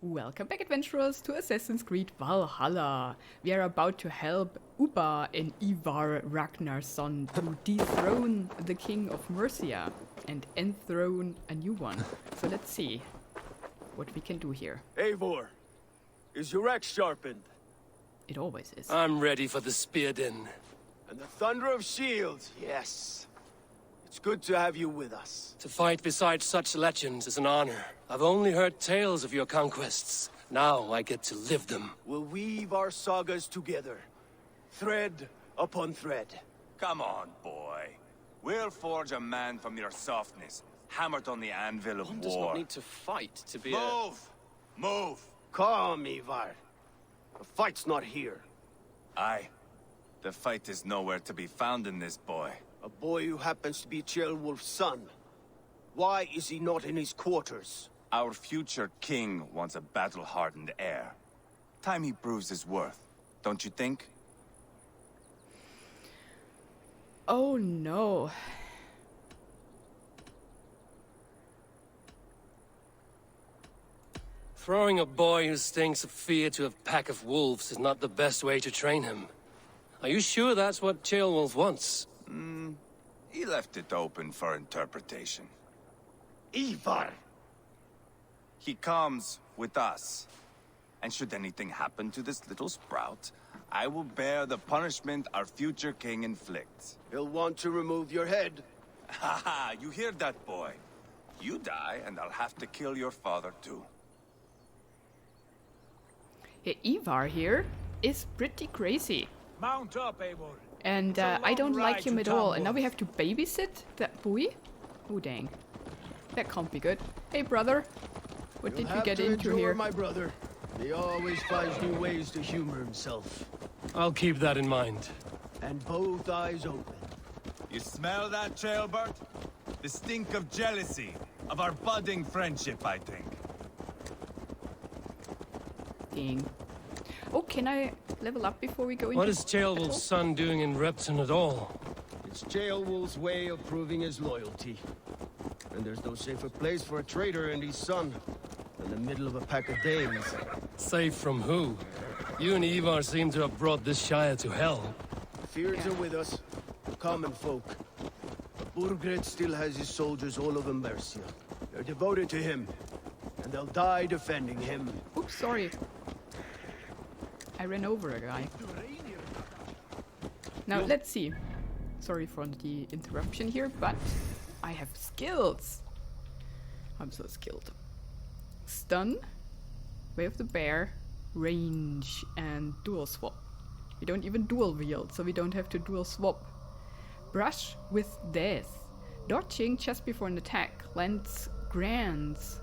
Welcome back, adventurers, to Assassin's Creed Valhalla. We are about to help Uba and Eivor Ragnarson to dethrone the king of Mercia and enthrone a new one. So let's see what we can do here. Eivor, is your axe sharpened? It always is. I'm ready for the spear din. And the thunder of shields, yes. It's good to have you with us. To fight beside such legends is an honor. I've only heard tales of your conquests. Now I get to live them. We'll weave our sagas together, thread upon thread. Come on, boy. We'll forge a man from your softness, hammered on the anvil of One war. does not need to fight to be Move! Move! Calm, Eivor. The fight's not here. Aye. The fight is nowhere to be found in this boy. A boy who happens to be Ceolwulf's son. Why is he not in his quarters? Our future king wants a battle-hardened heir. Time he proves his worth, don't you think? Oh no. Throwing a boy who stinks of fear to a pack of wolves is not the best way to train him. Are you sure that's what Ceolwulf wants? He left it open for interpretation. Eivor! He comes with us. And should anything happen to this little sprout, I will bear the punishment our future king inflicts. He'll want to remove your head. Haha, you hear that, boy? You die, and I'll have to kill your father, too. Yeah, Eivor here is pretty crazy. Mount up, Eivor. And I don't like him at all. And now we have to babysit that boy? Oh dang. That can't be good. Hey brother, what did you get into here? My brother. He always finds new ways to humor himself. I'll keep that in mind. And both eyes open. You smell that, Trailbird? The stink of jealousy, of our budding friendship, I think. Dang. Oh, can I level up before we go into What is Ceolwulf's battle? son doing in Repton at all? It's Ceolwulf's way of proving his loyalty. And there's no safer place for a traitor and his son than the middle of a pack of Danes. Safe from who? You and Eivor seem to have brought this shire to hell. The Fears are with us, the common folk. But Burgred still has his soldiers all over Mercia. They're devoted to him, and they'll die defending him. Oops, sorry. I ran over a guy. Now, let's see. Sorry for the interruption here, but I have skills. I'm so skilled. Stun, Way of the Bear, range, and dual swap. We don't even dual wield, so we don't have to dual swap. Brush with death. Dodging just before an attack. Lance grants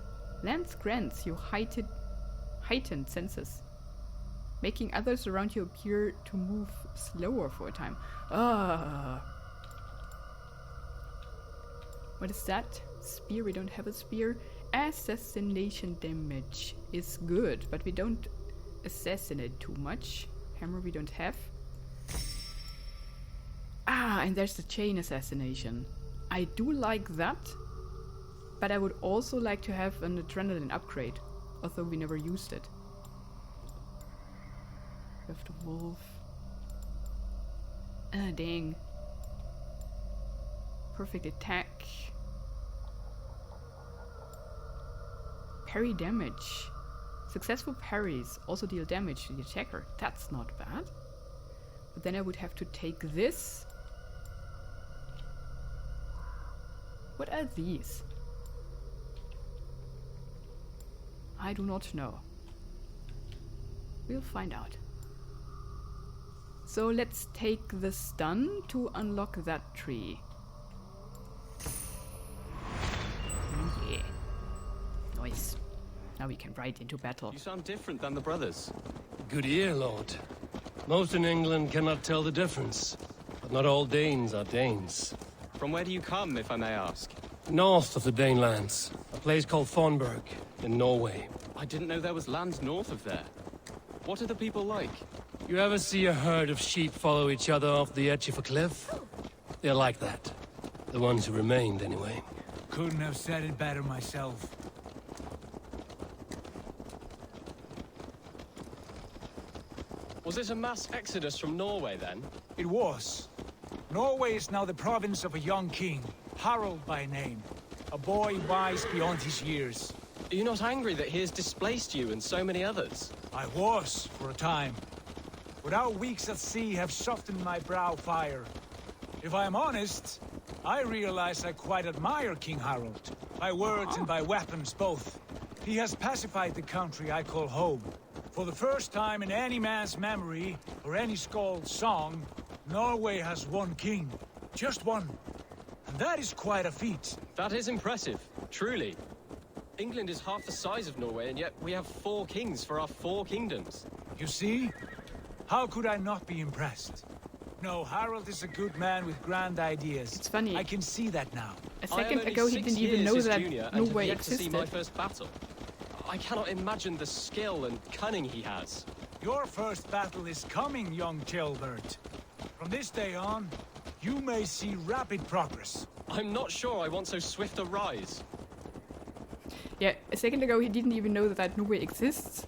you heightened senses, making others around you appear to move slower for a time. What is that? Spear, we don't have a spear. Assassination damage is good, but we don't assassinate too much. Hammer we don't have. Ah, and there's the chain assassination. I do like that, but I would also like to have an adrenaline upgrade, although we never used it. We have the wolf. Ah, dang. Perfect attack. Parry damage. Successful parries also deal damage to the attacker. That's not bad. But then I would have to take this. What are these? I do not know. We'll find out. So let's take the stun to unlock that tree. Yeah. Nice. Now we can ride into battle. You sound different than the brothers. Good ear, Lord. Most in England cannot tell the difference. But not all Danes are Danes. From where do you come, if I may ask? North of the Danelands. A place called Thornburg, in Norway. I didn't know there was land north of there. What are the people like? You ever see a herd of sheep follow each other off the edge of a cliff? They're like that. The ones who remained, anyway. Couldn't have said it better myself. Was it a mass exodus from Norway then? It was. Norway is now the province of a young king, Harald by name. A boy wise beyond his years. Are you not angry that he has displaced you and so many others? I was, for a time. But our weeks at sea have softened my brow fire. If I am honest, I realize I quite admire King Harald. By words and by weapons both. He has pacified the country I call home. For the first time in any man's memory, or any skald's song, Norway has one king. Just one. And that is quite a feat. That is impressive, truly. England is half the size of Norway, and yet we have 4 kings for our 4 kingdoms. You see? How could I not be impressed? No, Harald is a good man with grand ideas. It's funny. I can see that now. A second ago, he didn't even know that Norway yet to see existed. my first battle. I cannot imagine the skill and cunning he has. Your first battle is coming, young jailbird. From this day on, you may see rapid progress. I'm not sure I want so swift a rise. Yeah, a second ago, he didn't even know that Norway exists.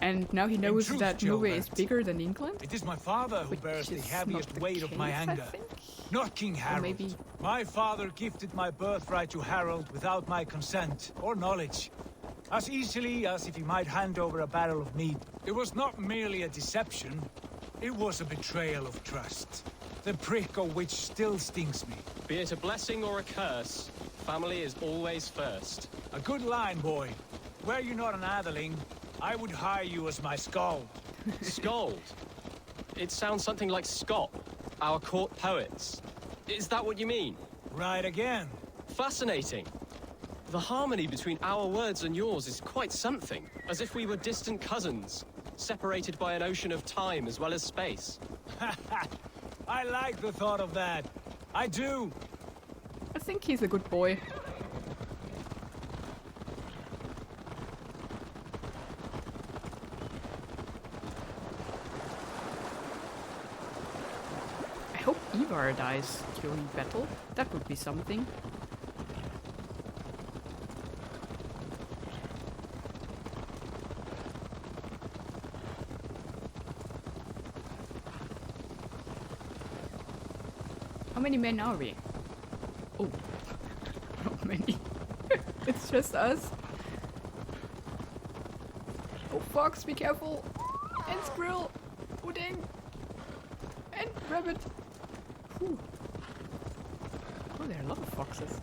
And now he knows truth, that Norway is Gilbert, bigger than England. It is my father who Which bears the is heaviest not the weight of my case, I anger. think. Not King Harald. maybe- My father gifted my birthright to Harald without my consent or knowledge. As easily as if he might hand over a barrel of meat. It was not merely a deception. It was a betrayal of trust. The prick of which still stings me. Be it a blessing or a curse, family is always first. A good line, boy. Were you not an atheling, I would hire you as my skald. Skald. It sounds something like Scott, our court poets. Is that what you mean? Right again. Fascinating. The harmony between our words and yours is quite something. As if we were distant cousins, separated by an ocean of time as well as space. I like the thought of that. I do. I think he's a good boy. I hope Eivor dies during battle. That would be something. How many men are we? Oh, not many. It's just us. Oh, fox, be careful! And squirrel! Pudding! And rabbit! Whew. Oh, there are a lot of foxes.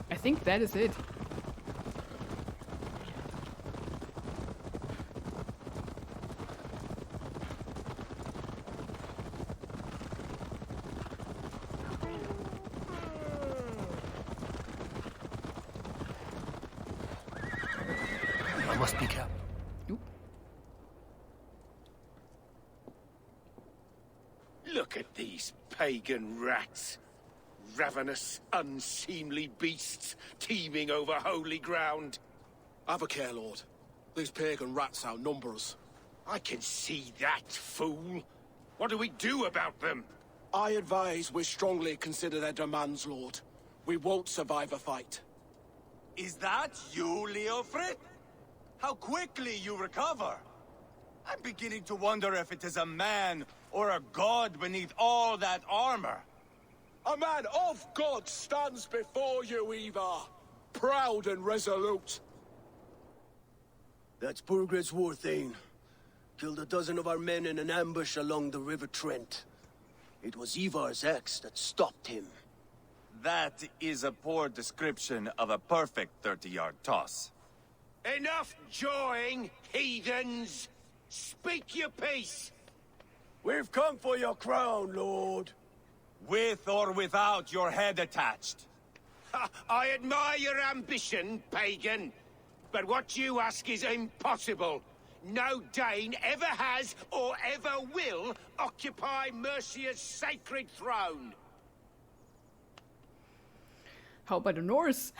I think that is it. I must be careful. Oop. Look at these pagan rats. Ravenous, unseemly beasts teeming over holy ground. Have a care, Lord. These pagan rats outnumber us. I can see that, fool. What do we do about them? I advise we strongly consider their demands, Lord. We won't survive a fight. Is that you, Leofrid? How quickly you recover! I'm beginning to wonder if it is a man or a god beneath all that armor. A man of God stands before you, Eivor. Proud and resolute. That's Burgred's war thane. Killed a dozen of our men in an ambush along the River Trent. It was Eivor's axe that stopped him. That is a poor description of a perfect 30-yard toss. Enough jawing, heathens! Speak your piece! We've come for your crown, Lord. With or without your head attached. Ha, I admire your ambition, pagan. But what you ask is impossible. No Dane ever has or ever will occupy Mercia's sacred throne. How about the Norse?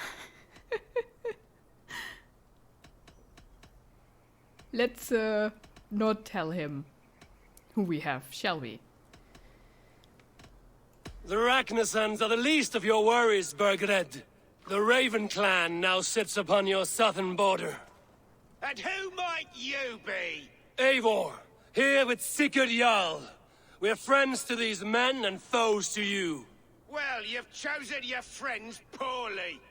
Let's not tell him who we have, shall we? The Ragnarsons are the least of your worries, Burgred. The Raven clan now sits upon your southern border. And who might you be? Eivor, here with Sigurd Jarl. We're friends to these men and foes to you. Well, you've chosen your friends poorly.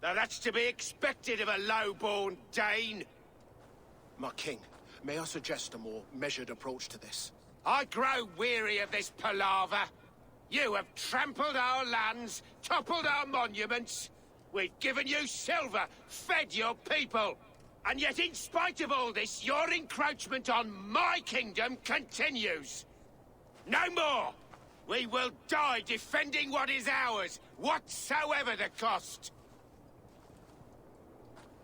Now that's to be expected of a low-born Dane. My king, may I suggest a more measured approach to this? I grow weary of this palaver. You have trampled our lands, toppled our monuments. We've given you silver, fed your people. And yet, in spite of all this, your encroachment on my kingdom continues. No more! We will die defending what is ours, whatsoever the cost.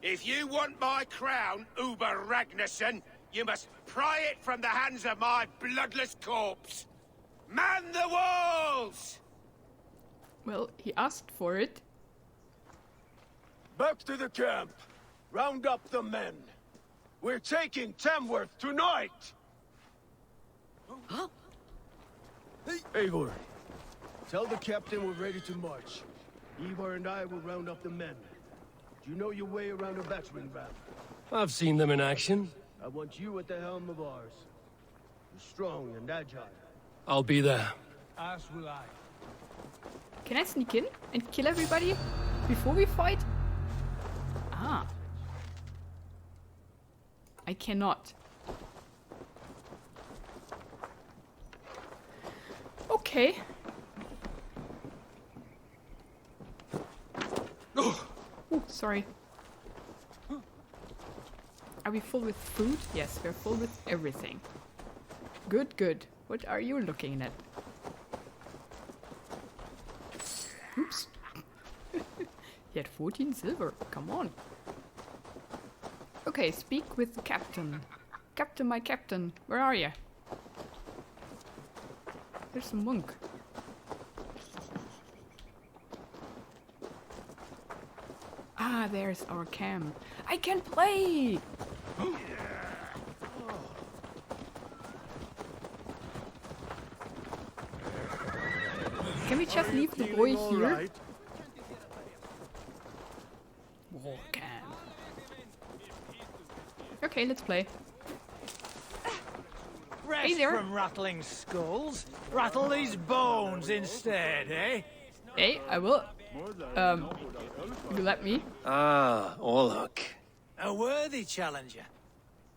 If you want my crown, Uber Ragnarsson, you must pry it from the hands of my bloodless corpse. Man the walls! Well, he asked for it. Back to the camp. Round up the men. We're taking Tamworth tonight! Huh? Eivor, tell the captain we're ready to march. Eivor and I will round up the men. Do you know your way around a battering ram? I've seen them in action. I want you at the helm of ours. You're strong and agile. I'll be there. As will I. Can I sneak in and kill everybody before we fight? Ah. I cannot. Okay. Ooh, sorry. Are we full with food? Yes, we're full with everything. Good, good. What are you looking at? Oops. He had 14 silver. Come on. Okay, speak with the captain. Captain, my captain. Where are you? There's a monk. Ah, there's our camp. I can play! Can we just leave the boy here? War camp. Okay, let's play. Rest Hey there. from rattling skulls. Rattle these bones instead, eh? Hey, I will. You let me? Ah, Orlok. A worthy challenger.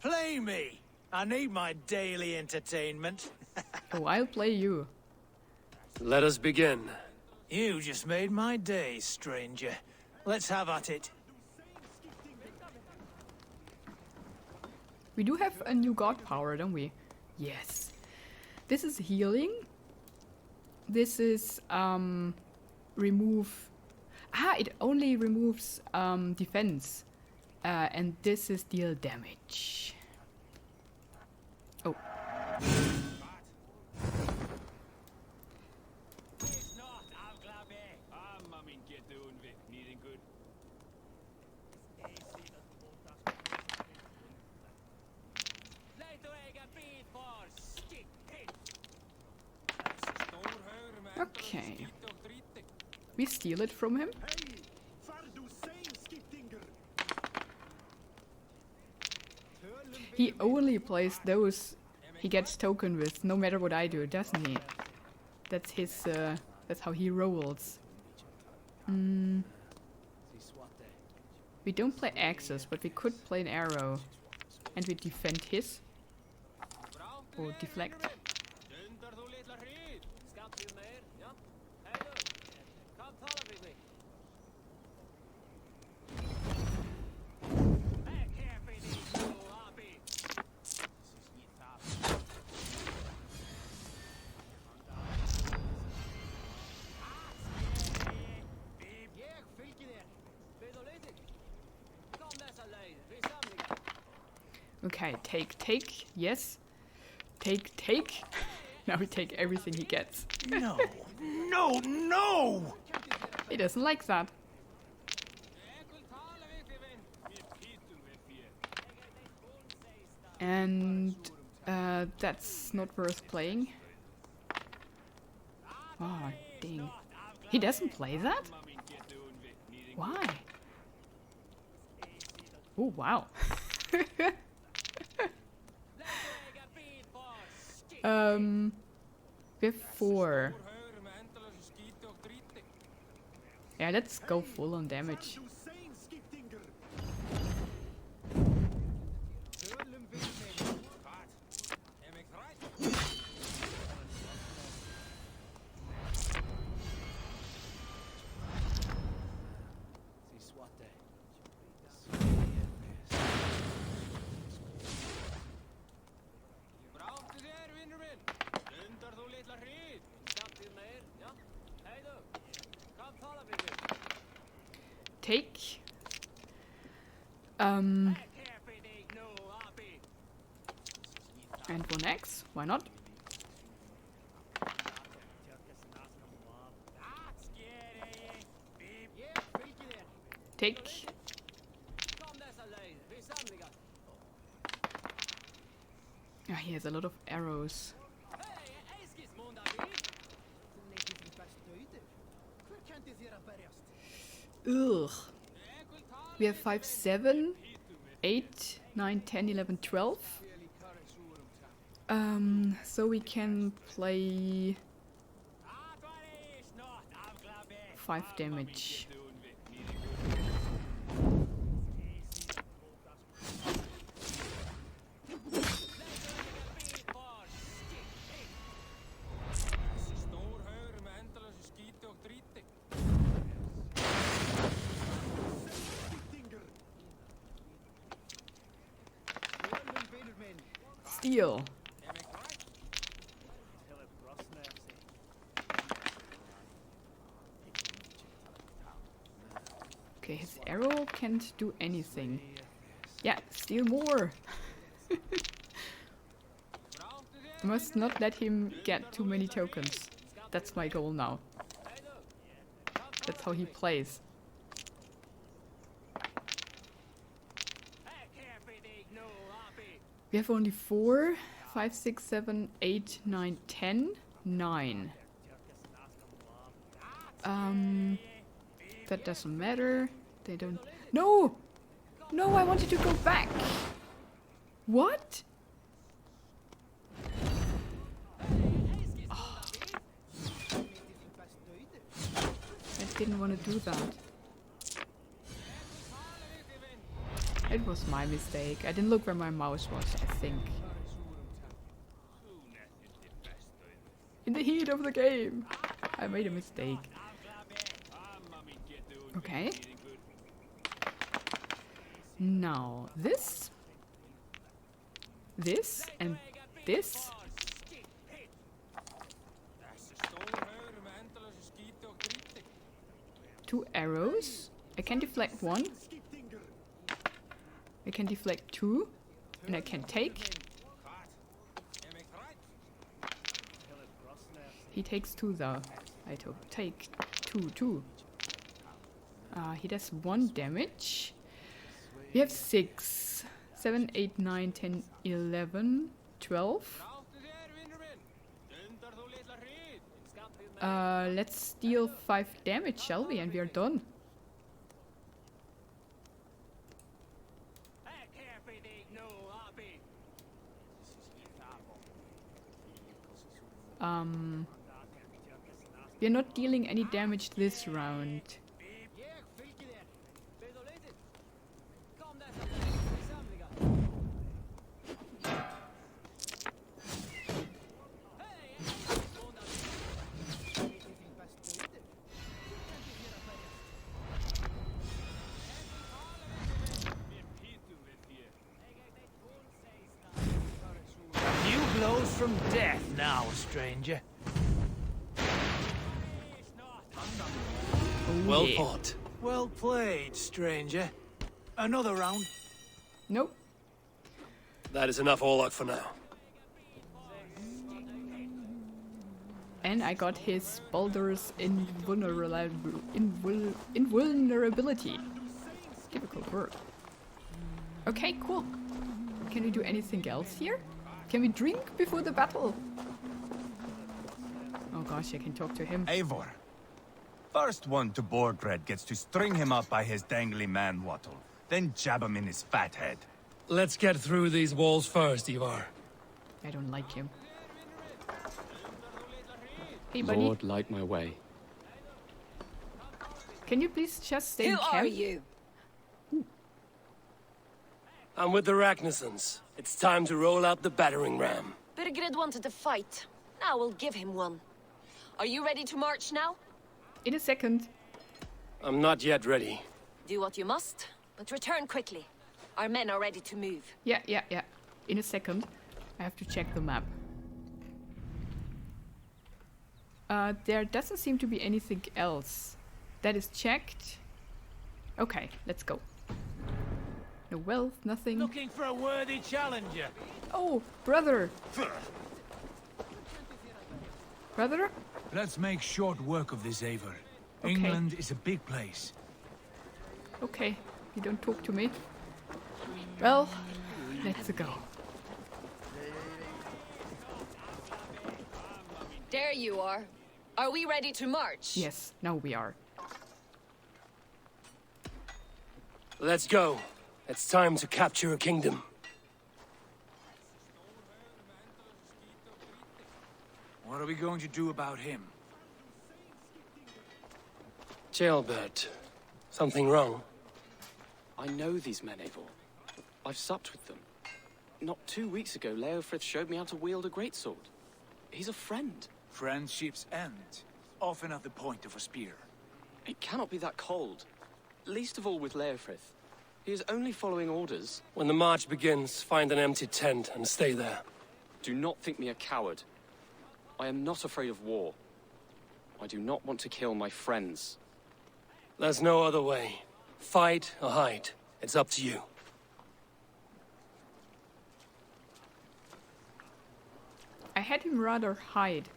Play me. I need my daily entertainment. Oh, I'll play you. Let us begin. You just made my day, stranger. Let's have at it. We do have a new god power, don't we? Yes. This is healing. This is remove. Ah, it only removes defense. And this is deal damage. Oh. Okay. We steal it from him. He only plays those he gets token with, no matter what I do, doesn't he? That's his, that's how he rolls. We don't play axes, but we could play an arrow. And we defend his. Or deflect. Okay, take, yes. Take. Now we take everything he gets. No, no! He doesn't like that. And that's not worth playing. Oh, dang. He doesn't play that? Why? Oh, wow. We have 4. Yeah, let's go full on damage. Take. And 1x, why not? Take. Ah, he has a lot of arrows. Ugh. We have 5, 7, 8, 9, 10, 11, 12. So we can play 5 damage. Steel. Okay, his arrow can't do anything. Yeah, steal more. Must not let him get too many tokens. That's my goal now. That's how he plays. We have only 4, 5, 6, 7, 8, 9, 10, 9. That doesn't matter. They don't... No! No, I wanted to go back! What? Oh. I didn't want to do that. It was my mistake. I didn't look where my mouse was, I think. In the heat of the game, I made a mistake. Okay. Now, this, and this. 2 arrows. I can deflect 1. I can deflect 2. And I can take. He takes 2 though. I take 2 too. He does 1 damage. We have 6, 7, 8, 9, 10, 11, 12. Let's deal 5 damage, shall we? And we are done. We are not dealing any damage this round. Few blows from death now, stranger. Well fought. Well played, stranger. Another round. Nope. That is enough all out for now. And I got his Baldur's invulnerability. Difficult word. Okay, cool. Can we do anything else here? Can we drink before the battle? Oh gosh, I can talk to him. Eivor, First one to Borgred gets to string him up by his dangly man-wattle, then jab him in his fat head. Let's get through these walls first, Eivor. I don't like him. Hey, buddy. Lord, light my way. Can you please just stay in Who camp? are you? I'm with the Ragnarsons. It's time to roll out the battering ram. Birgred wanted to fight. Now we'll give him one. Are you ready to march now? In a second. I'm not yet ready. Do what you must, but return quickly. Our men are ready to move. Yeah. In a second. I have to check the map. There doesn't seem to be anything else. That is checked. Okay, let's go. No wealth, nothing. Looking for a worthy challenger. Oh, brother! Brother? Let's make short work of this, Eivor. Okay. England is a big place. Okay, you don't talk to me. Well, let's go. There you are. Are we ready to march? Yes, now we are. Let's go. It's time to capture a kingdom. What are we going to do about him? Jailbird. Something wrong? I know these men, Eivor. I've supped with them. Not 2 weeks ago, Leofrith showed me how to wield a greatsword. He's a friend. Friendships end, often at the point of a spear. It cannot be that cold. Least of all with Leofrith. He is only following orders. When the march begins, find an empty tent and stay there. Do not think me a coward. I am not afraid of war. I do not want to kill my friends. There's no other way. Fight or hide. It's up to you. I had him rather hide.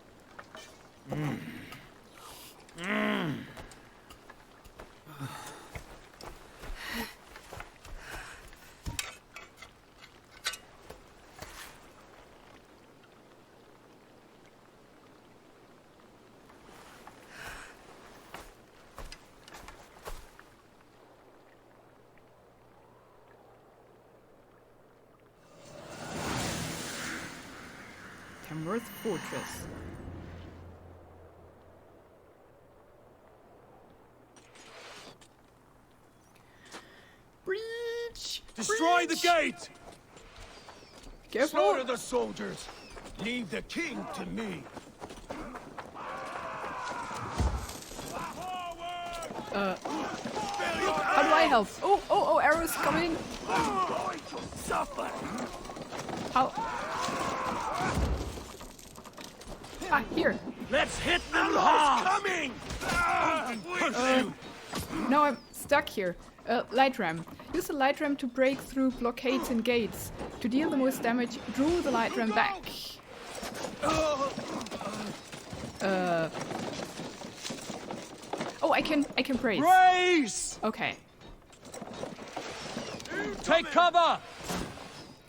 Tamworth Fortress. Breach! Destroy the gate! Careful! Slaughter the soldiers! Leave the king to me! How do I help? Oh, arrows coming! Suffer! How? Ah, here! Let's hit them hard! Coming! Now I'm stuck here. Light ram. Use the light ram to break through blockades and gates. To deal the most damage, draw the light ram back. Oh, I can brace. Brace! Okay. Take cover!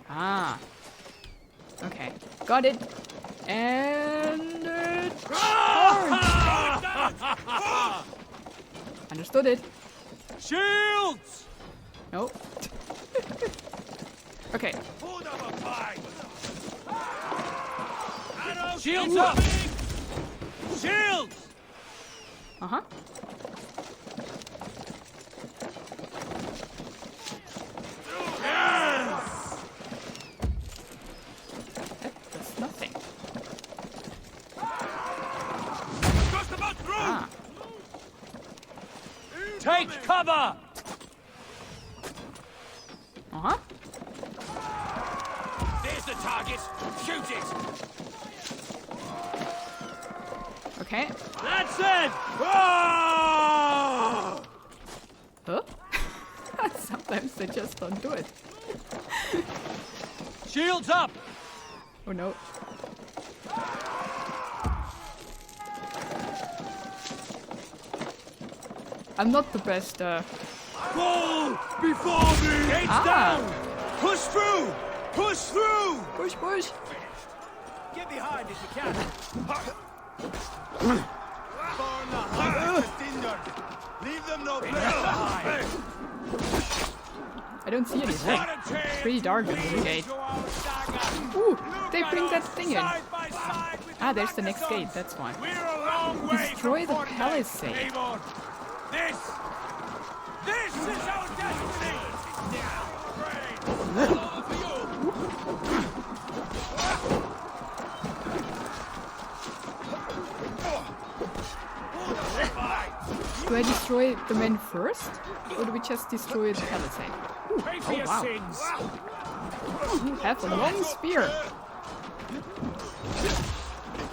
Ah. Okay. Got it. And charge! Understood it. Shields! No. Okay. Shields up! Shields! Uh-huh. That's nothing. Ah. Take cover! Uh-huh. There's the target. Shoot it. Okay. That's it! Huh? Sometimes they just don't do it. Shields up! Oh no. I'm not the best, Wall before me! Gates down! Push through! Push through! Push! Get behind if you can. Burn the house to tinder. Leave them no place to hide. I don't see anything. It's pretty dark under the gate. Ooh, they bring that thing in. Ah, there's the next gate, that's fine. Destroy the palisade. Eivor. This is our destiny. Do I destroy the men first? Or do we just destroy the palisade? Ooh, oh wow. You have a long spear.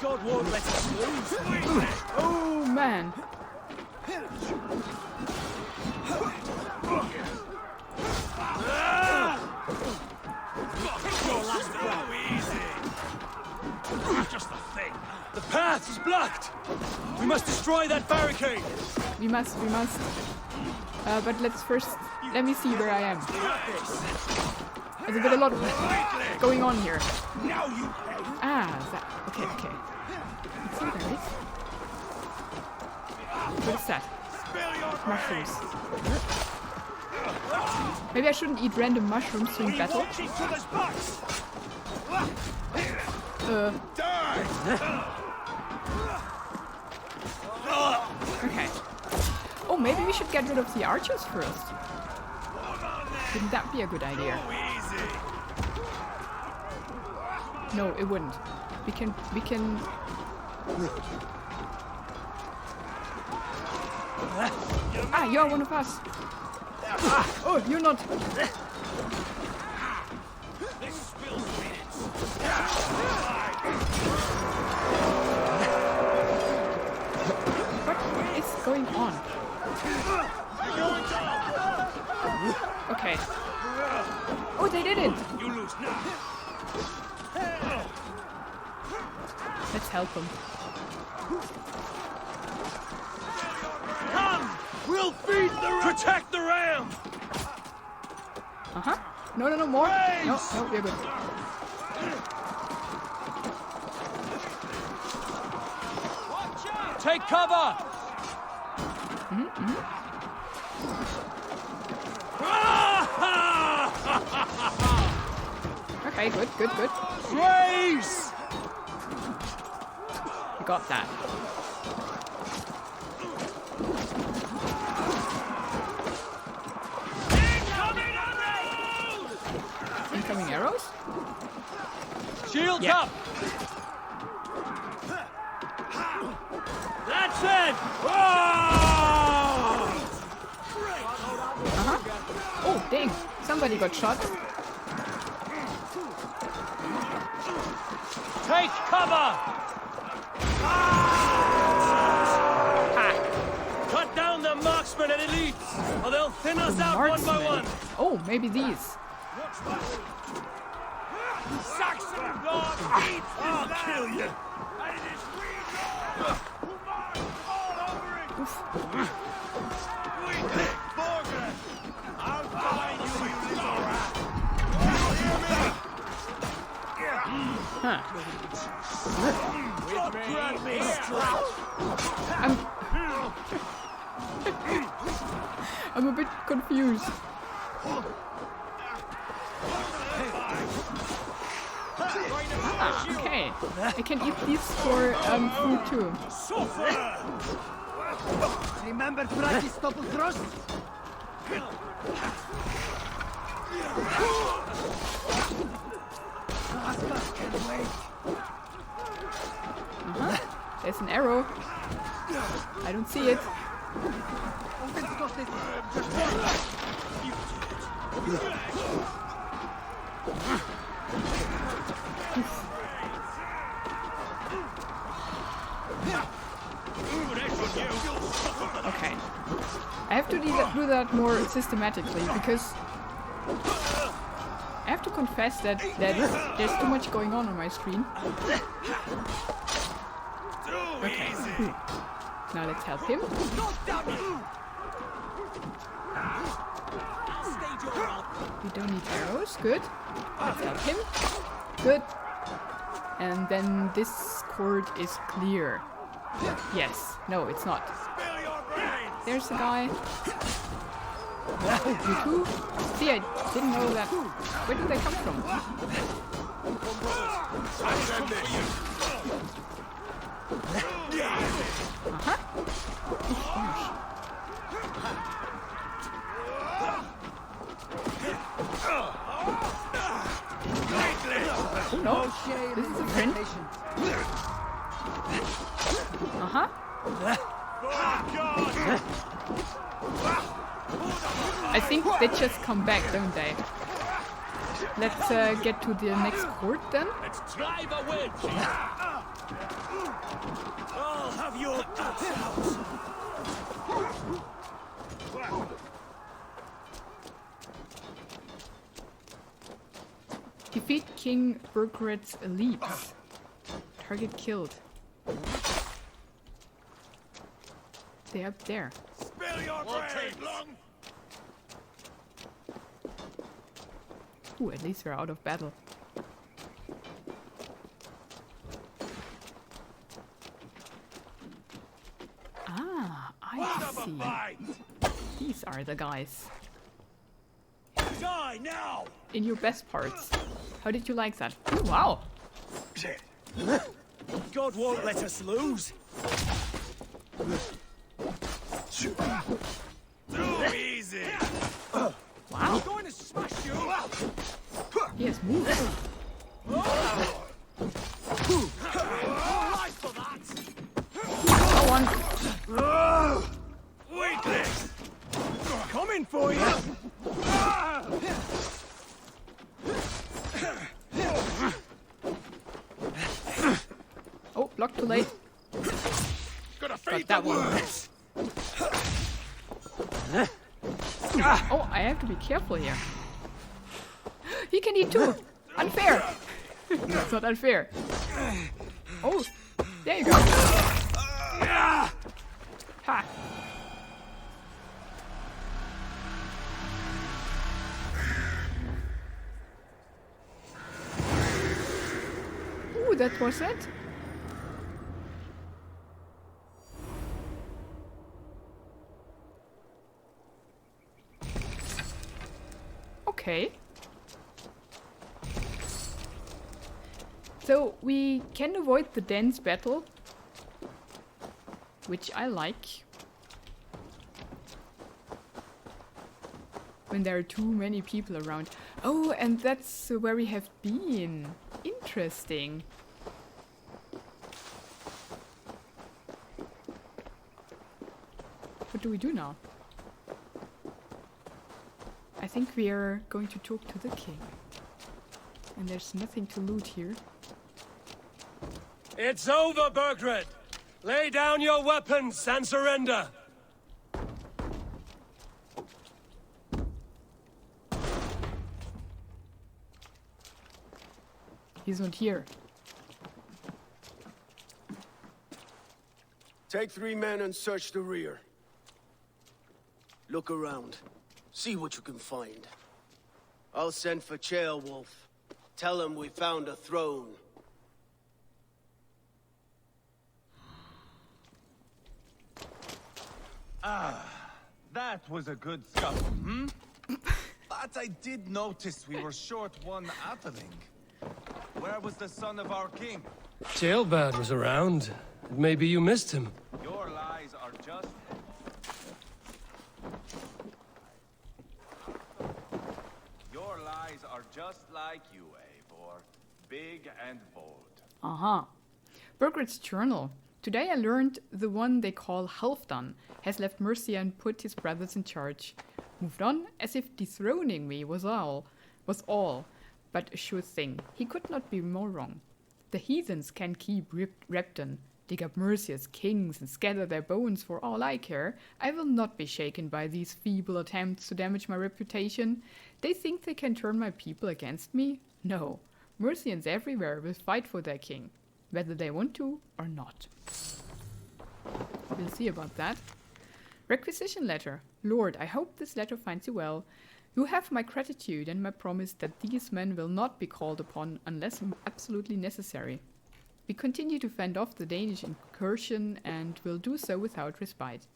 God won't let us lose. Oh man. Just the thing. The path is blocked. We must destroy that barricade. We must. But let me see where I am. There's a bit a lot going on here. Now you pay. Okay. Let's see what there is. What is that? Mushrooms. Maybe I shouldn't eat random mushrooms during battle. Okay. Oh, maybe we should get rid of the archers first. Wouldn't that be a good idea? No, it wouldn't. We can... Ah, you're one of us. Oh, you're not. What is going on? Okay. Oh, they didn't. You lose now. Let's help them. Come! We'll feed the ram! Protect the ram! Uh-huh. No, more. No, we're good. Take cover! Okay, good. Grace! We got that. Incoming arrows? Shields up! That's it! Oh, dang. Somebody got shot. Take cover! Cut down the marksmen and elites, or they'll thin us out one by one. Oh, maybe these. Saxon blood eats I'll kill you. And it is we who march all over it. We take Borgren. I'll find you, you little rat. Huh. Don't grab me. I'm a bit confused. Okay. I can eat these for food too. Remember practice double thrust? There's an arrow. I don't see it. Okay. I have to do that more systematically because I have to confess that there's too much going on my screen. Okay. Now let's help him. We don't need arrows. Good. Let's help him. Good. And then this court is clear. Yes. No, it's not. Spill your brains! There's the guy. Oh, you too? See, I didn't know that. Where do they come from? Uh-huh. Oh no, this is a friend. Uh-huh. I think they just come back, don't they? Let's get to the next court then. Let's drive a wedge! I'll have your guts out! Defeat King Burgred's elites. Target killed. They're up there. Spill your brains! Ooh, at least we're out of battle. Ah, I see. These are the guys. Die now! In your best parts. How did you like that? Ooh, wow! God won't let us lose. Too easy! Wow! I'm going to smash you! Yes, move! Alright for that! Go on! Weakness! Coming for you! Oh, blocked too late. Gonna Got feed that the one. wolves! Oh, I have to be careful here. He can eat too! Unfair! That's not unfair. Oh, there you go. Ha! Ooh, that was it. Okay. So we can avoid the dense battle, which I like. When there are too many people around. Oh, and that's where we have been. Interesting. What do we do now? I think we are going to talk to the king. And there's nothing to loot here. It's over, Burgred! Lay down your weapons and surrender! He's not here. Take 3 men and search the rear. Look around. See what you can find. I'll send for Chaelwolf. Tell him we found a throne. That was a good scuffle, hmm? But I did notice we were short one atheling. Where was the son of our king? Jailbird was around. Maybe you missed him. Your lies are just... Your lies are just like you, Eivor. Big and bold. Uh-huh. Burgred's journal. Today I learned the one they call Halfdan has left Mercia and put his brothers in charge. Moved on as if dethroning me was all, but a sure thing. He could not be more wrong. The heathens can keep Repton, dig up Mercia's kings and scatter their bones for all I care. I will not be shaken by these feeble attempts to damage my reputation. They think they can turn my people against me? No. Mercians everywhere will fight for their king, whether they want to or not. We'll see about that. Requisition letter. Lord, I hope this letter finds you well. You have my gratitude and my promise that these men will not be called upon unless absolutely necessary. We continue to fend off the Danish incursion and will do so without respite.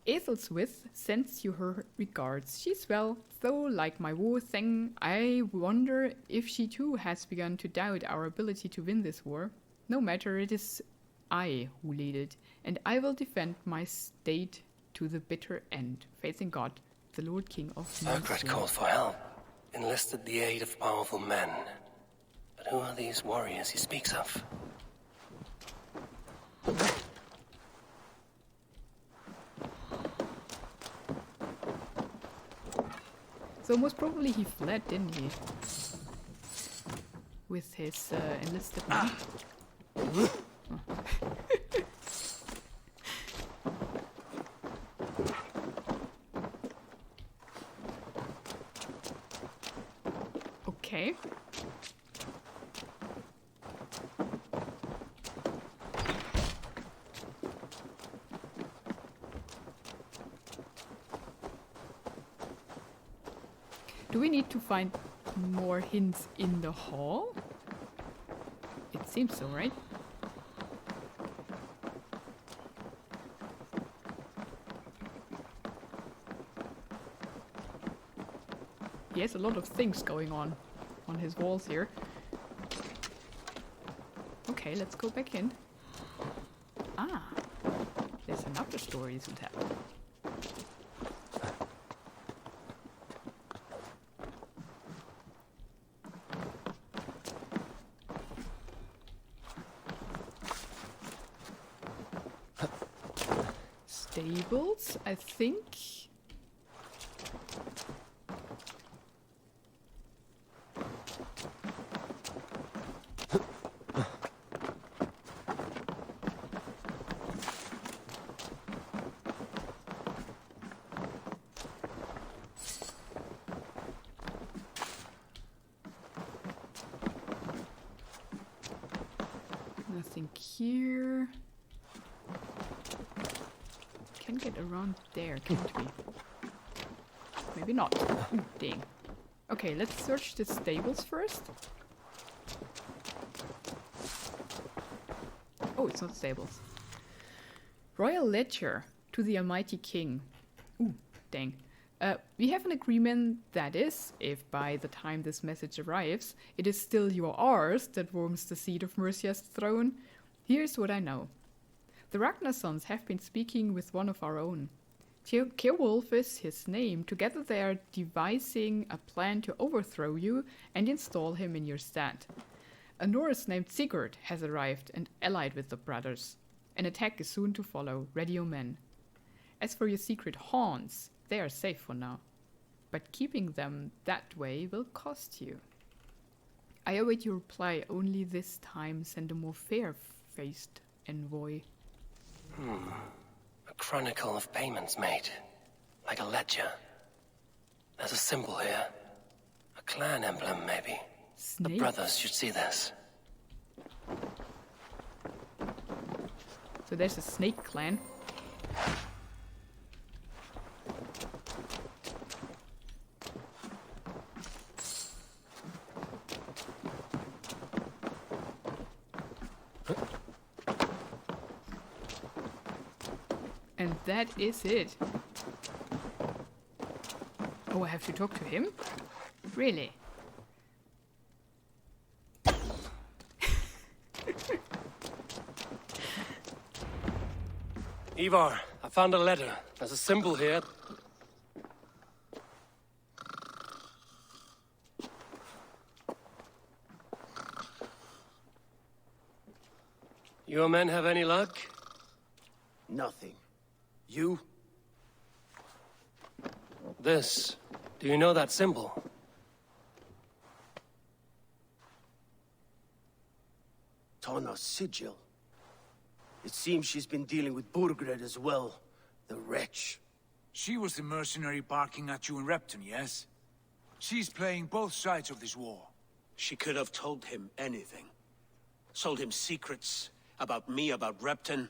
Aethelswith sends you her regards. She's well, though like my war thing, I wonder if she too has begun to doubt our ability to win this war. No matter, it is I who lead it, and I will defend my state to the bitter end, facing God, the Lord King of Thorgred Montreal. called for help, enlisted the aid of powerful men. But who are these warriors he speaks of? So most probably he fled, didn't he? With his enlisted men. Okay. Do we need to find more hints in the hall? It seems so, right? He has a lot of things going on his walls here. Okay, let's go back in. Ah, there's another story to tell. Stables, I think. Nothing here. Can get around there, can't we? Maybe not. Ooh, dang. Okay, let's search the stables first. Oh, it's not stables. Royal Ledger to the Almighty King. Ooh, dang. We have an agreement that is, if by the time this message arrives, it is still your ours that warms the seat of Mercia's throne. Here's what I know. The Ragnarsons have been speaking with one of our own. Ceolwulf is his name. Together they are devising a plan to overthrow you and install him in your stead. A Norse named Sigurd has arrived and allied with the brothers. An attack is soon to follow. Ready your men. As for your secret haunts, they are safe for now. But keeping them that way will cost you. I await your reply. Only this time send a more fair-faced envoy. A chronicle of payments made. Like a ledger. There's a symbol here. A clan emblem, maybe. Snakes? The brothers should see this. So there's a snake clan. And that is it. Oh, I have to talk to him? Really? Eivor, I found a letter. There's a symbol here. Your men have any luck? Nothing. You? This. Do you know that symbol? Tana's sigil. It seems she's been dealing with Burgred as well. The wretch. She was the mercenary barking at you in Repton, yes? She's playing both sides of this war. She could have told him anything. Sold him secrets about me, about Repton,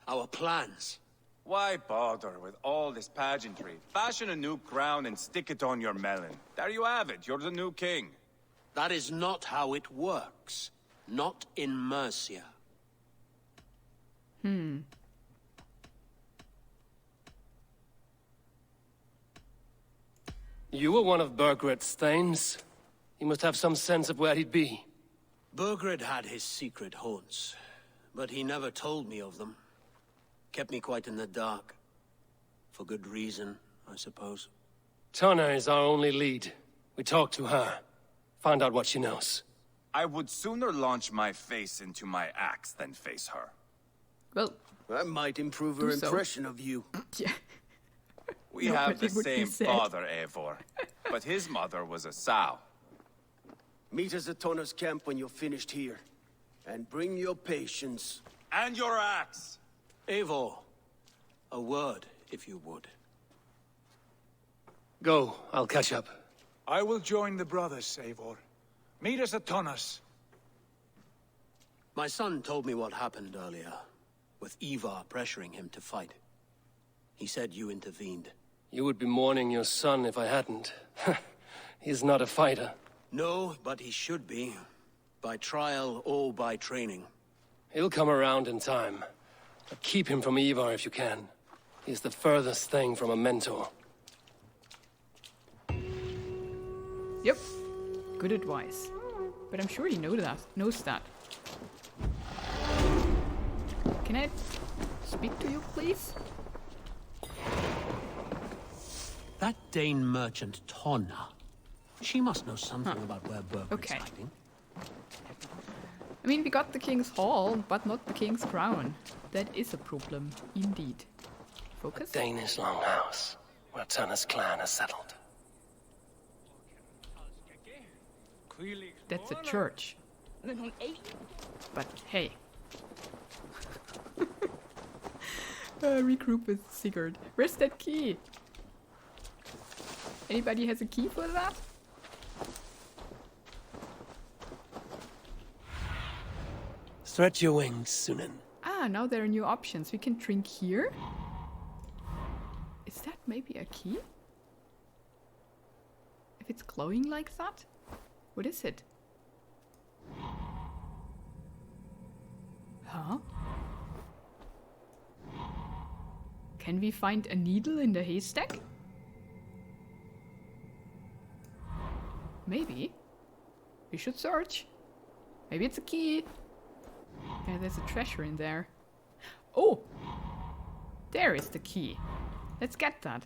our plans. Why bother with all this pageantry? Fashion a new crown and stick it on your melon. There you have it, you're the new king. That is not how it works. Not in Mercia. You were one of Burgred's thanes. He must have some sense of where he'd be. Burgred had his secret haunts, but he never told me of them. Kept me quite in the dark. For good reason, I suppose. Tonna is our only lead. We talk to her. Find out what she knows. I would sooner launch my face into my axe than face her. Well, That might improve her Do so. impression of you. yeah. We No, have but the it would be same sad. father, Eivor. But his mother was a sow. Meet us at Tonna's camp when you're finished here. And bring your patience. And your axe! Eivor, a word, if you would. Go, I'll catch up. I will join the brothers, Eivor. Meet us at Tonna's. My son told me what happened earlier, with Eivor pressuring him to fight. He said you intervened. You would be mourning your son if I hadn't. He's not a fighter. No, but he should be. By trial or by training. He'll come around in time. But keep him from Eivor if you can. He's the furthest thing from a mentor. Yep. Good advice. But I'm sure he knows that. Can I speak to you, please? That Dane merchant Tonna. She must know something about where Burgred's hiding. I mean, we got the king's hall, but not the king's crown. That is a problem, indeed. Focus. Danish longhouse, where Tonna's clan has settled. That's a church. But hey. Regroup with Sigurd. Where's that key? Anybody has a key for that? Stretch your wings, Sunan. Ah, now there are new options. We can drink here. Is that maybe a key? If it's glowing like that? What is it? Huh? Can we find a needle in the haystack? Maybe. We should search. Maybe it's a key. Yeah, there's a treasure in there. Oh! There is the key. Let's get that.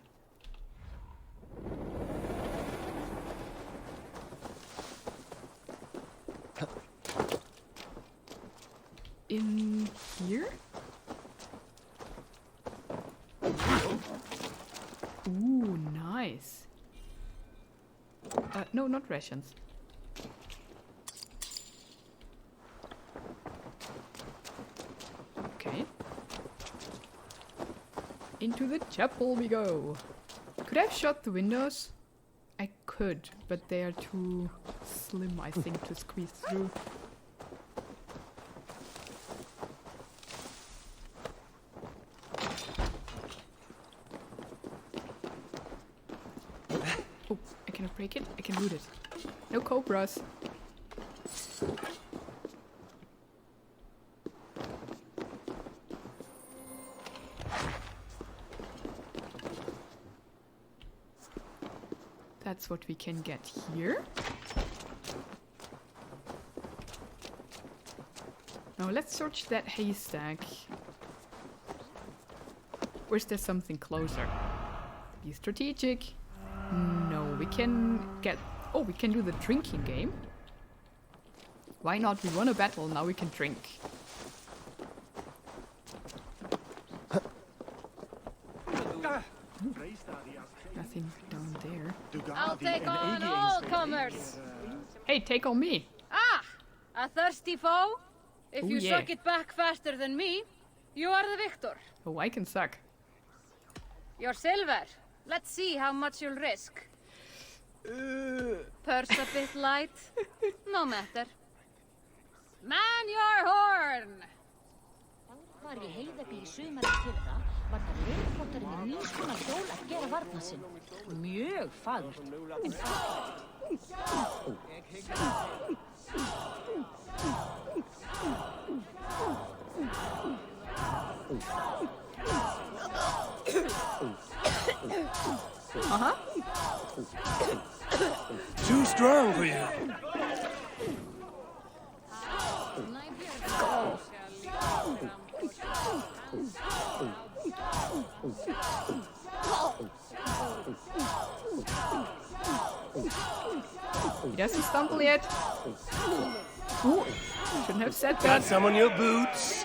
In here? Ooh, nice. No, not rations. Okay. Into the chapel we go. Could I have shut the windows? I could, but they are too slim, I think, to squeeze through. Oh, I cannot break it. I can root it. No cobras. That's what we can get here. Now let's search that haystack. Or is there something closer? Be strategic. No, we can get... Oh, we can do the drinking game. Why not? We won a battle, now we can drink. Nothing down there. I'll take on all comers. Hey, take on me. Ah, a thirsty foe? If Oh, you yeah. suck it back faster than me, you are the victor. Oh, I can suck. Your silver. Let's see how much you'll risk. Purse a bit light. No matter. Man your horn! Var í Heiðaby í sumar í fyrra, var það leikfótturinn með nýs konar hjól að gera varna sinn. Mjög fagurt. hasn't stumbled yet. Ooh, shouldn't have said Got that. some on your boots.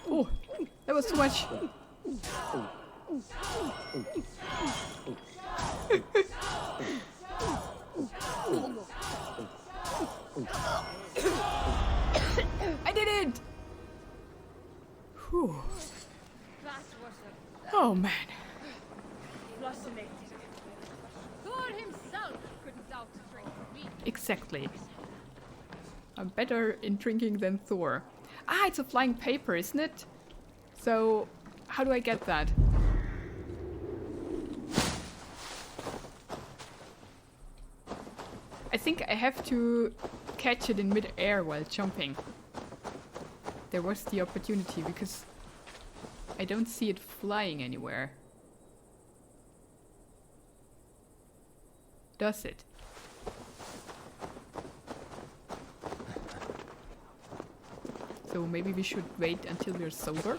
Oh, that was too much. I did it! Whew. Oh man. Thor himself couldn't doubt the drink for me. Exactly. I'm better in drinking than Thor. Ah, it's a flying paper, isn't it? So, how do I get that? I think I have to catch it in mid-air while jumping. There was the opportunity because I don't see it flying anywhere. Does it? So maybe we should wait until we're sober?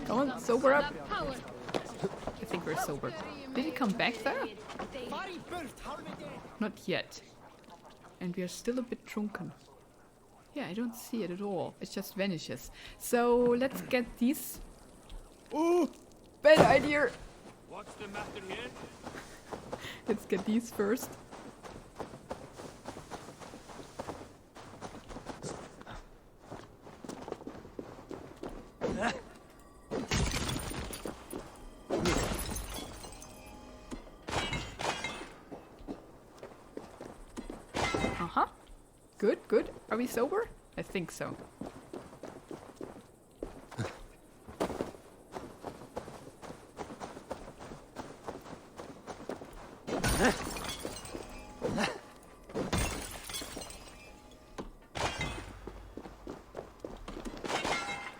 Come on, sober up! I think we're sober. Did it come back there? Not yet. And we are still a bit drunken. Yeah, I don't see it at all. It just vanishes. So let's get these. Oh, bad idea! What's the matter here? Let's get these first. Uh-huh. Good, good. Are we sober? I think so.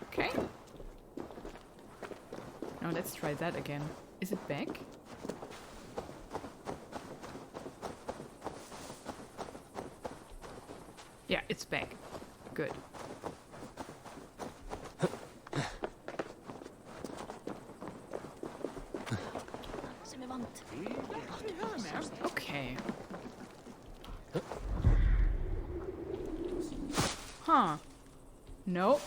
Okay. Now let's try that again. Is it back? Yeah, it's back. Good. Okay. Huh. Nope.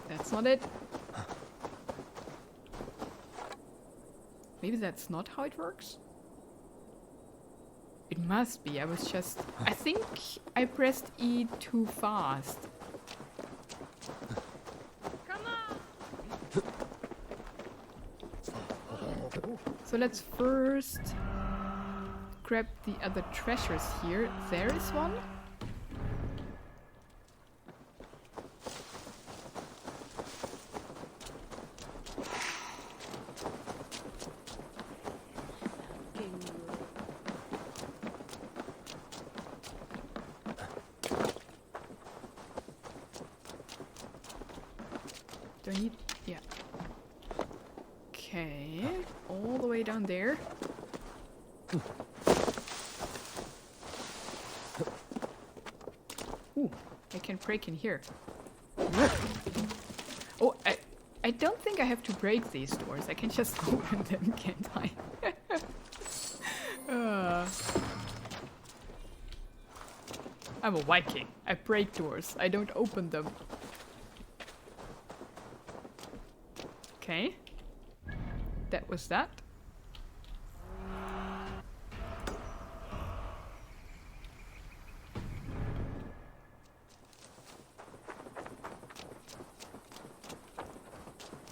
That's not it. Maybe that's not how it works? It must be. I was just... I think I pressed E too fast. Come on! So let's first grab the other treasures here. There is one. Do I need... yeah. Okay. All the way down there. Ooh, I can break in here. Oh, I don't think I have to break these doors. I can just open them, can't I? I'm a Viking. I break doors. I don't open them. Okay. That was that.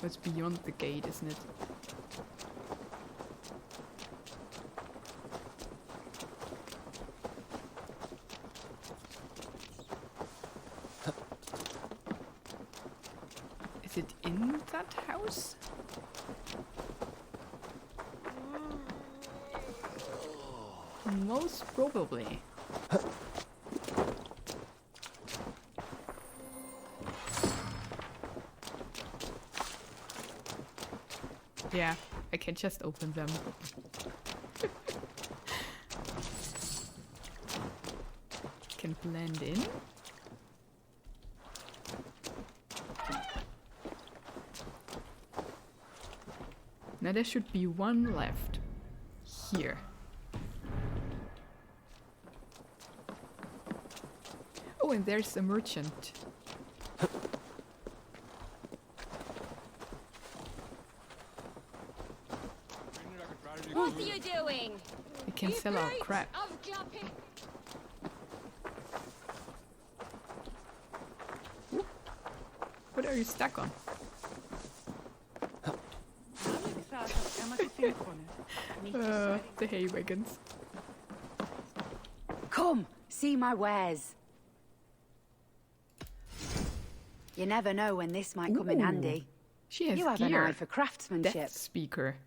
It's beyond the gate, isn't it? Is it in that house? Most probably. Yeah, I can just open them. Can blend in. Now there should be one left. Here. Oh, and there's a merchant. What are you doing? We can sell our crap. Ooh. What are you stuck on? The hay wagons. Come, see my wares. You never know when this might come in handy. She has You have gear. an eye for craftsmanship. Death Speaker.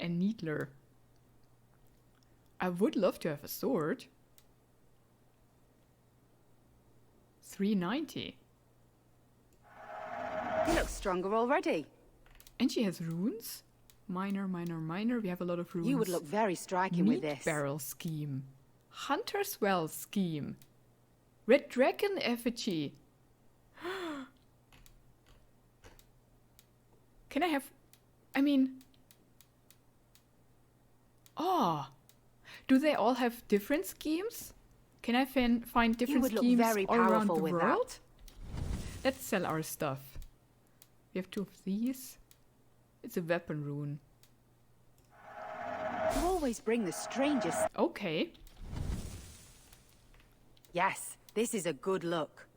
A needler. I would love to have a sword. 390. You look stronger already. And she has runes. Minor, minor, minor. We have a lot of runes. You would look very striking Meat with this. barrel scheme. Hunter's well scheme. Red dragon effigy. Can I have... I mean... Oh. Do they all have different schemes? Can I find different would look schemes very all around powerful the with world? Let's sell our stuff. We have 2 of these. It's a weapon rune. You always bring the strangest... Okay. Yes, this is a good look.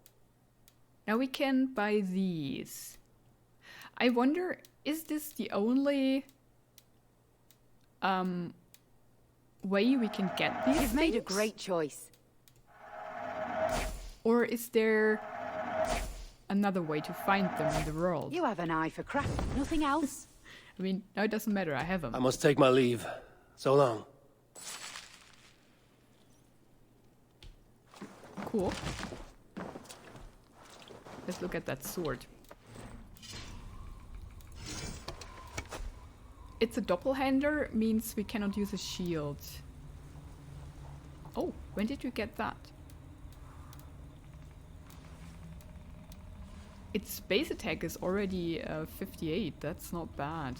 Now we can buy these. I wonder, is this the only way we can get these You've made a things? great choice. Or is there another way to find them in the world? You have an eye for craft. Nothing else? I mean, now it doesn't matter, I have them. I must take my leave. So long. Cool. Let's look at that sword. It's a doppelhander, means we cannot use a shield. Oh, when did you get that? Its base attack is already 58, that's not bad.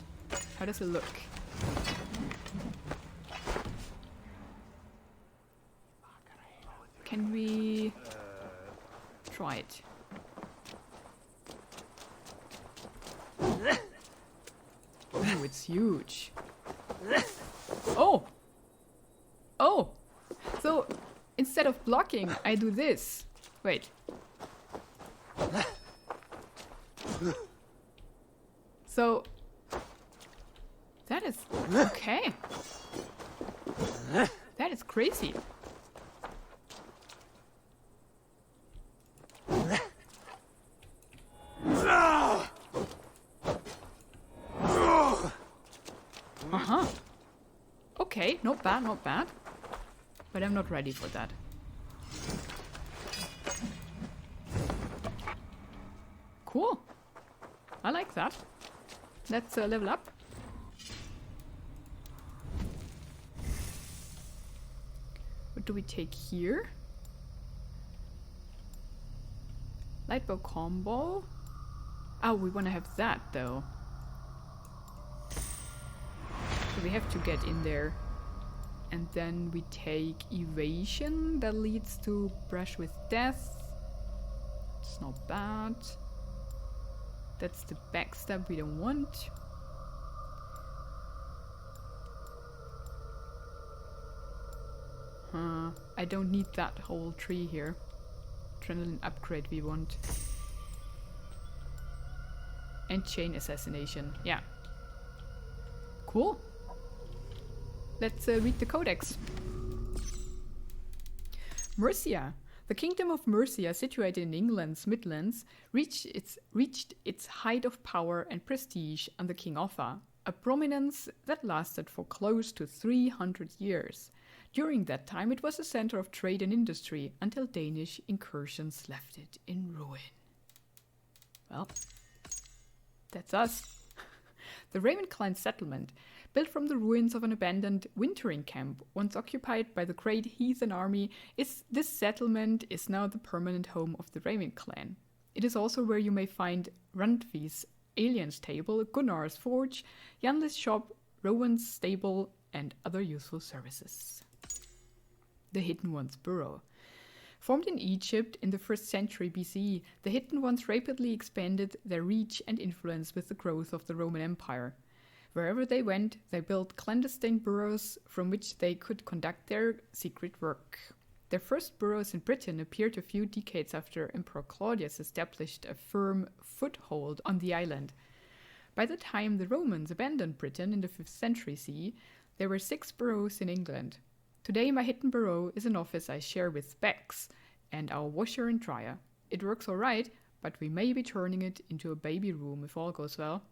How does it look? Can we try it? Oh, it's huge. Oh! Oh! So, instead of blocking, I do this. Wait. So... That is... Okay. That is crazy. Uh-huh. Okay, not bad, not bad. But I'm not ready for that. Cool. I like that. Let's level up. What do we take here? Lightbow combo. Oh, we want to have that though. So we have to get in there. And then we take evasion. That leads to brush with death. It's not bad. That's the backstab we don't want. I don't need that whole tree here. Adrenaline upgrade we want. And chain assassination. Yeah. Cool. Let's read the codex. Mercia. The Kingdom of Mercia, situated in England's Midlands, reached its height of power and prestige under King Offa, a prominence that lasted for close to 300 years. During that time, it was a center of trade and industry until Danish incursions left it in ruin. Well, that's us. The Ravencline settlement, built from the ruins of an abandoned wintering camp once occupied by the great heathen army, this settlement is now the permanent home of the Raven clan. It is also where you may find Randvi's Alien's Table, Gunnar's Forge, Janlis Shop, Rowan's Stable, and other useful services. The Hidden Ones Burrow. Formed in Egypt in the 1st century BC, the Hidden Ones rapidly expanded their reach and influence with the growth of the Roman Empire. Wherever they went, they built clandestine burrows from which they could conduct their secret work. Their first burrows in Britain appeared a few decades after Emperor Claudius established a firm foothold on the island. By the time the Romans abandoned Britain in the 5th century CE, there were 6 burrows in England. Today my hidden burrow is an office I share with Bex and our washer and dryer. It works alright, but we may be turning it into a baby room if all goes well.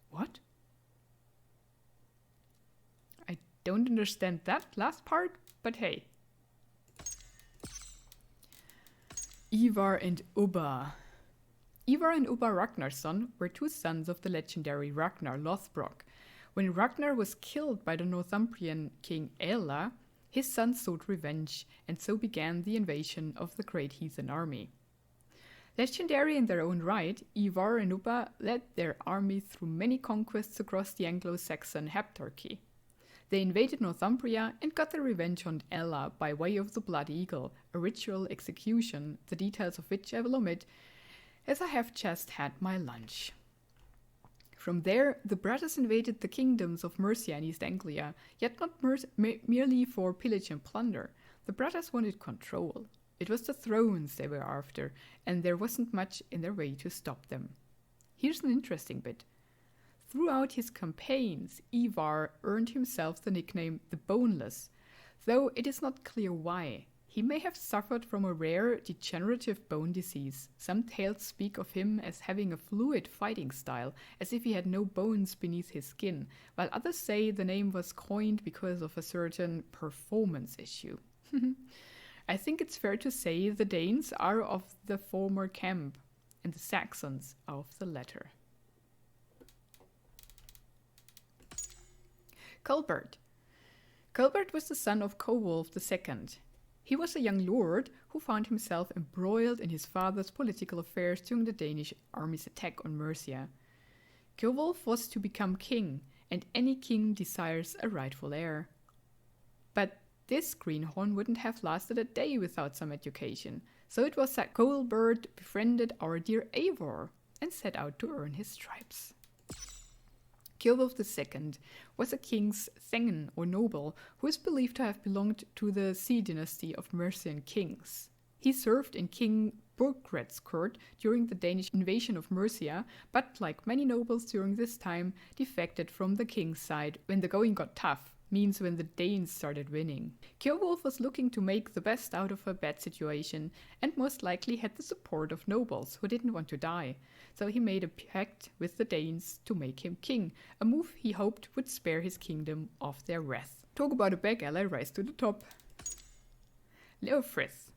What? I don't understand that last part, but hey. Eivor and Ubba. Eivor and Ubba Ragnarson were 2 sons of the legendary Ragnar Lothbrok. When Ragnar was killed by the Northumbrian king Ella, his sons sought revenge, and so began the invasion of the great heathen army. Legendary in their own right, Eivor and Ubba led their army through many conquests across the Anglo-Saxon Heptarchy. They invaded Northumbria and got their revenge on Ella by way of the Blood Eagle, a ritual execution, the details of which I will omit, as I have just had my lunch. From there, the brothers invaded the kingdoms of Mercia and East Anglia, yet not merely for pillage and plunder. The brothers wanted control. It was the thrones they were after, and there wasn't much in their way to stop them. Here's an interesting bit. Throughout his campaigns, Eivor earned himself the nickname the Boneless, though it is not clear why. He may have suffered from a rare degenerative bone disease. Some tales speak of him as having a fluid fighting style, as if he had no bones beneath his skin, while others say the name was coined because of a certain performance issue. I think it's fair to say the Danes are of the former camp, and the Saxons are of the latter. Culbert. Culbert was the son of Ceolwulf II. He was a young lord who found himself embroiled in his father's political affairs during the Danish army's attack on Mercia. Ceolwulf was to become king, and any king desires a rightful heir. But this greenhorn wouldn't have lasted a day without some education, so it was that Ceolbert befriended our dear Eivor and set out to earn his stripes. Ceolwulf II was a king's thegn or noble who is believed to have belonged to the sea dynasty of Mercian kings. He served in King Burgred's court during the Danish invasion of Mercia, but like many nobles during this time, defected from the king's side when the going got tough, means when the Danes started winning. Ceolwulf was looking to make the best out of a bad situation, and most likely had the support of nobles who didn't want to die. So he made a pact with the Danes to make him king, a move he hoped would spare his kingdom of their wrath. Talk about a back ally rise to the top. Leofrith.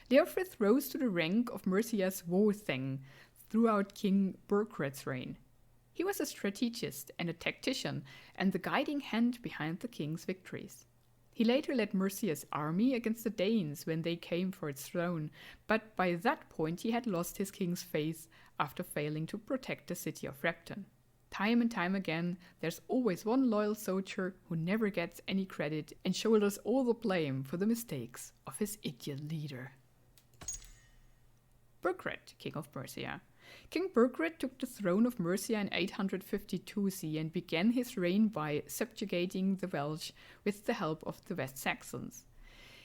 Leofrith rose to the rank of Mercia's war thegn throughout King Burgred's reign. He was a strategist and a tactician, and the guiding hand behind the king's victories. He later led Mercia's army against the Danes when they came for its throne, but by that point he had lost his king's faith after failing to protect the city of Repton. Time and time again, there's always one loyal soldier who never gets any credit and shoulders all the blame for the mistakes of his idiot leader. Burgred, King of Mercia. King Burgred took the throne of Mercia in 852 CE and began his reign by subjugating the Welsh with the help of the West Saxons.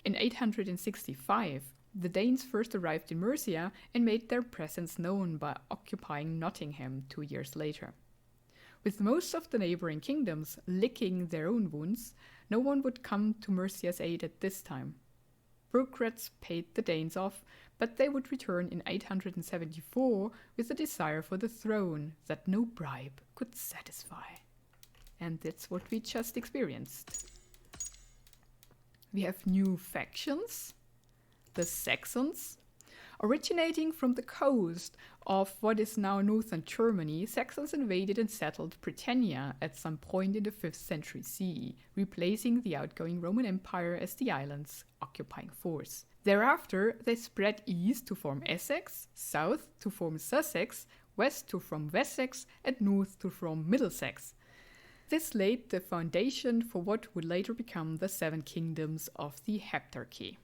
In 865, the Danes first arrived in Mercia and made their presence known by occupying Nottingham 2 years later. With most of the neighboring kingdoms licking their own wounds, no one would come to Mercia's aid at this time. Burgred paid the Danes off, but they would return in 874 with a desire for the throne that no bribe could satisfy. And that's what we just experienced. We have new factions. The Saxons. Originating from the coast of what is now northern Germany, Saxons invaded and settled Britannia at some point in the 5th century CE, replacing the outgoing Roman Empire as the island's occupying force. Thereafter, they spread east to form Essex, south to form Sussex, west to form Wessex, and north to form Middlesex. This laid the foundation for what would later become the 7 kingdoms of the Heptarchy.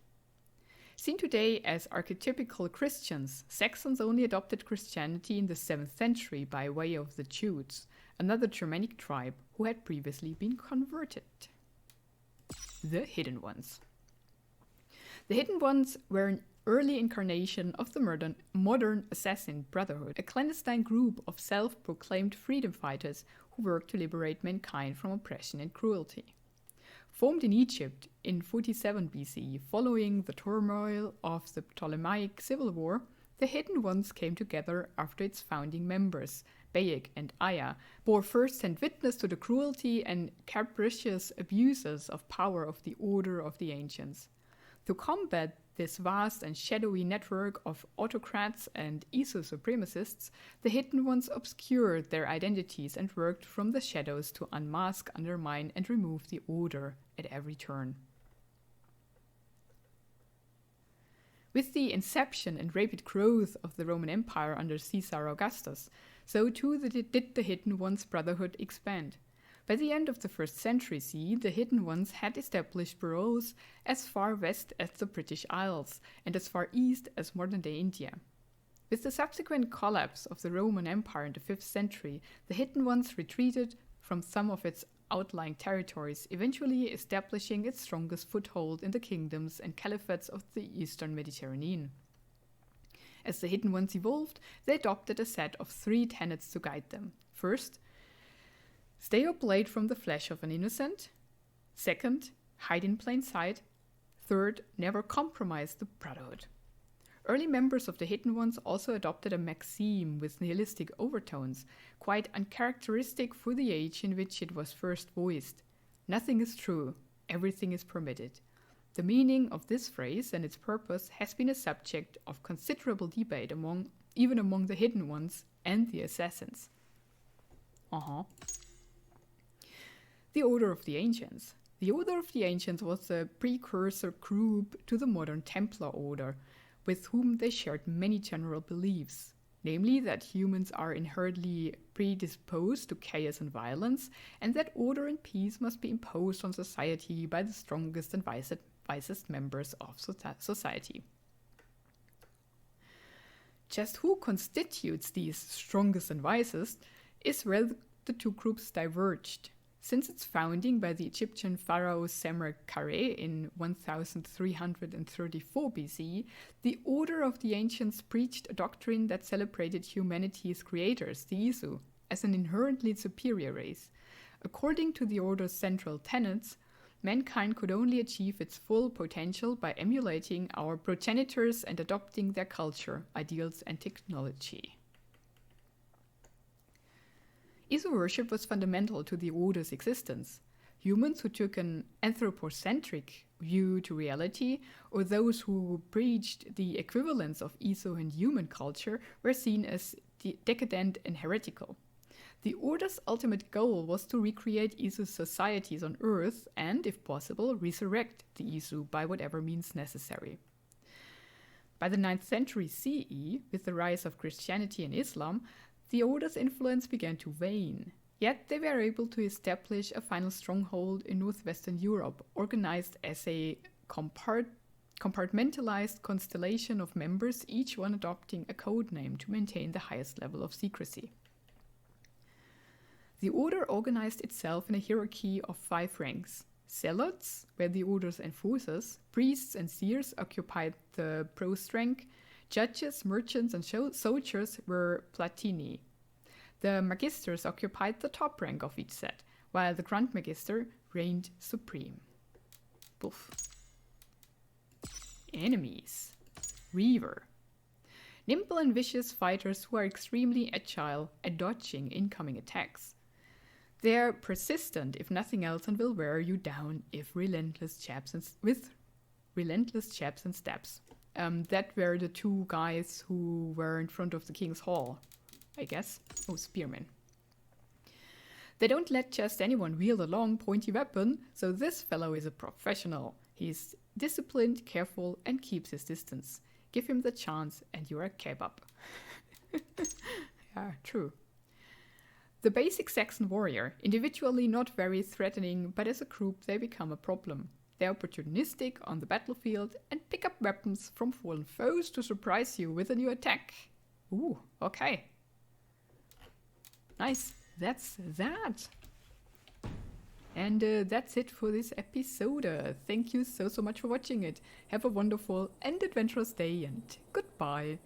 Seen today as archetypical Christians, Saxons only adopted Christianity in the 7th century by way of the Jutes, another Germanic tribe who had previously been converted. The Hidden Ones. The Hidden Ones were an early incarnation of the modern Assassin Brotherhood, a clandestine group of self-proclaimed freedom fighters who worked to liberate mankind from oppression and cruelty. Formed in Egypt in 47 BC, following the turmoil of the Ptolemaic civil war, the Hidden Ones came together after its founding members, Bayek and Aya, bore first-hand witness to the cruelty and capricious abuses of power of the Order of the Ancients. To combat this vast and shadowy network of autocrats and eco-supremacists, the Hidden Ones obscured their identities and worked from the shadows to unmask, undermine, and remove the order at every turn. With the inception and rapid growth of the Roman Empire under Caesar Augustus, so too did the Hidden Ones Brotherhood expand. By the end of the 1st century CE, the Hidden Ones had established bureaus as far west as the British Isles and as far east as modern-day India. With the subsequent collapse of the Roman Empire in the 5th century, the Hidden Ones retreated from some of its outlying territories, eventually establishing its strongest foothold in the kingdoms and caliphates of the eastern Mediterranean. As the Hidden Ones evolved, they adopted a set of 3 tenets to guide them. First, stay up late from the flesh of an innocent. Second, hide in plain sight. Third, never compromise the Brotherhood. Early members of the Hidden Ones also adopted a maxim with nihilistic overtones, quite uncharacteristic for the age in which it was first voiced. Nothing is true, everything is permitted. The meaning of this phrase and its purpose has been a subject of considerable debate even among the Hidden Ones and the Assassins. The Order of the Ancients. The Order of the Ancients was a precursor group to the modern Templar Order, with whom they shared many general beliefs, namely that humans are inherently predisposed to chaos and violence, and that order and peace must be imposed on society by the strongest and wisest members of society. Just who constitutes these strongest and wisest is where the two groups diverged. Since its founding by the Egyptian pharaoh Semerkare in 1334 BC, the Order of the Ancients preached a doctrine that celebrated humanity's creators, the Isu, as an inherently superior race. According to the Order's central tenets, mankind could only achieve its full potential by emulating our progenitors and adopting their culture, ideals, and technology. Isu worship was fundamental to the Order's existence. Humans who took an anthropocentric view to reality, or those who preached the equivalence of Isu and human culture, were seen as decadent and heretical. The Order's ultimate goal was to recreate Isu's societies on Earth and, if possible, resurrect the Isu by whatever means necessary. By the 9th century CE, with the rise of Christianity and Islam, the Order's influence began to wane, yet they were able to establish a final stronghold in northwestern Europe, organized as a compartmentalized constellation of members, each one adopting a code name to maintain the highest level of secrecy. The Order organized itself in a hierarchy of 5 ranks. Zealots were the Order's enforcers, priests and seers occupied the prost rank, judges, merchants, and soldiers were platini. The magisters occupied the top rank of each set, while the Grand Magister reigned supreme. Boof. Enemies. Reaver. Nimble and vicious fighters who are extremely agile at dodging incoming attacks. They're persistent, if nothing else, and will wear you down with relentless jabs and stabs. That were the 2 guys who were in front of the King's Hall, I guess. Oh, spearmen. They don't let just anyone wield a long, pointy weapon, so this fellow is a professional. He's disciplined, careful, and keeps his distance. Give him the chance and you're a kebab. Yeah, true. The basic Saxon warrior, individually not very threatening, but as a group they become a problem. They're opportunistic on the battlefield and pick up weapons from fallen foes to surprise you with a new attack. Ooh, okay. Nice, that's that. And that's it for this episode. Thank you so much for watching it. Have a wonderful and adventurous day and goodbye.